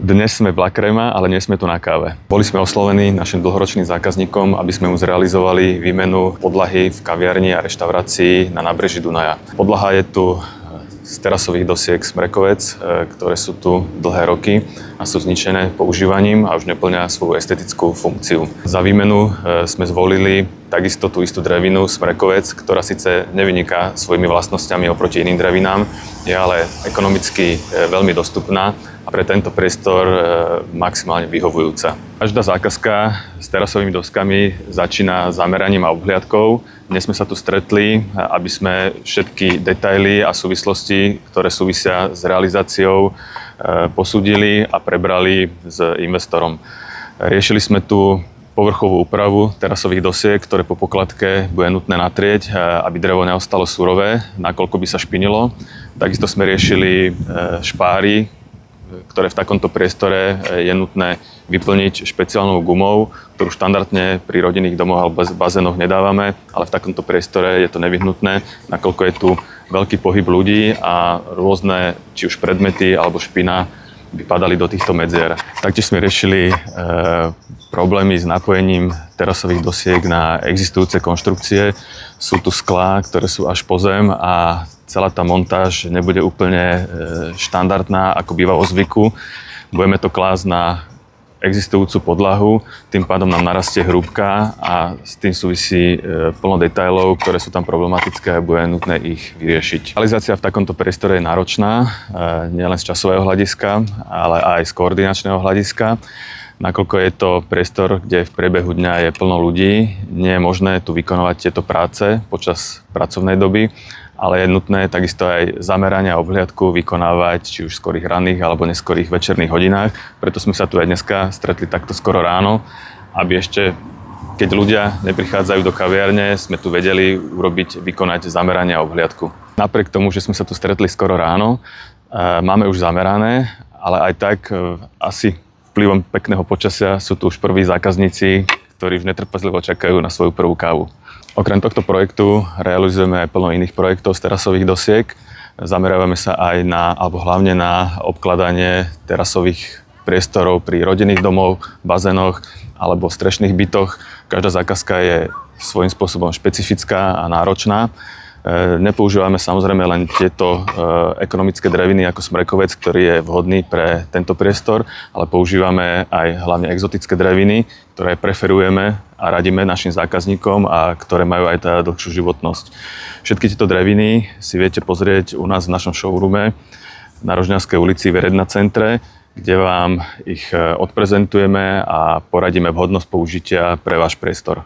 Dnes sme v La Crema, ale nie sme tu na káve. Boli sme oslovení našim dlhoročným zákazníkom, aby sme mu zrealizovali výmenu podlahy v kaviarni a reštaurácii na nábreží Dunaja. Podlaha je tu z terasových dosiek Smrekovec, ktoré sú tu dlhé roky a sú zničené používaním a už neplňa svoju estetickú funkciu. Za výmenu sme zvolili takisto tú istú drevinu Smrekovec, ktorá síce nevyniká svojimi vlastnosťami oproti iným drevinám, je ale ekonomicky veľmi dostupná a pre tento priestor maximálne vyhovujúca. Každá zákazka s terasovými doskami začína zameraním a obhliadkou. Dnes sme sa tu stretli, aby sme všetky detaily a súvislosti, ktoré súvisia s realizáciou, posúdili a prebrali s investorom. Riešili sme tu povrchovú úpravu terasových dosiek, ktoré po pokladke bude nutné natrieť, aby drevo neostalo surové, nakoľko by sa špinilo. Takisto sme riešili špáry, ktoré v takomto priestore je nutné vyplniť špeciálnou gumou, ktorú štandardne pri rodinných domoch alebo bazénoch nedávame, ale v takomto priestore je to nevyhnutné, nakoľko je tu veľký pohyb ľudí a rôzne, či už predmety alebo špina by padali do týchto medzier. Taktiež sme riešili problémy s napojením terasových dosiek na existujúce konštrukcie. Sú tu sklá, ktoré sú až po zem a celá tá montáž nebude úplne štandardná, ako býva vo zvyku. Budeme to klásť na existujúcu podlahu, tým pádom nám narastie hrúbka a s tým súvisí plno detailov, ktoré sú tam problematické a bude nutné ich vyriešiť. Realizácia v takomto priestore je náročná, nielen z časového hľadiska, ale aj z koordinačného hľadiska. Nakoľko je to priestor, kde v priebehu dňa je plno ľudí, nie je možné tu vykonávať tieto práce počas pracovnej doby, ale je nutné takisto aj zameranie a obhliadku vykonávať či už v skorých ranných alebo neskorých večerných hodinách. Preto sme sa tu aj dneska stretli takto skoro ráno, aby ešte, keď ľudia neprichádzajú do kaviarne, sme tu vedeli vykonať zameranie a obhliadku. Napriek tomu, že sme sa tu stretli skoro ráno, máme už zamerané, ale aj tak asi vplyvom pekného počasia sú tu už prví zákazníci, ktorí už netrpezlivo čakajú na svoju prvú kávu. Okrem tohto projektu realizujeme aj plno iných projektov z terasových dosiek. Zamerávame sa aj alebo hlavne na obkladanie terasových priestorov pri rodinných domoch, bazénoch alebo strešných bytoch. Každá zákazka je svojím spôsobom špecifická a náročná. Nepoužívame samozrejme len tieto ekonomické dreviny ako Smrekovec, ktorý je vhodný pre tento priestor, ale používame aj hlavne exotické dreviny, ktoré preferujeme a radíme našim zákazníkom a ktoré majú aj tá dlhšiu životnosť. Všetky tieto dreviny si viete pozrieť u nás v našom showroome na Rožňavskej ulici v Redna centre, kde vám ich odprezentujeme a poradíme vhodnosť použitia pre váš priestor.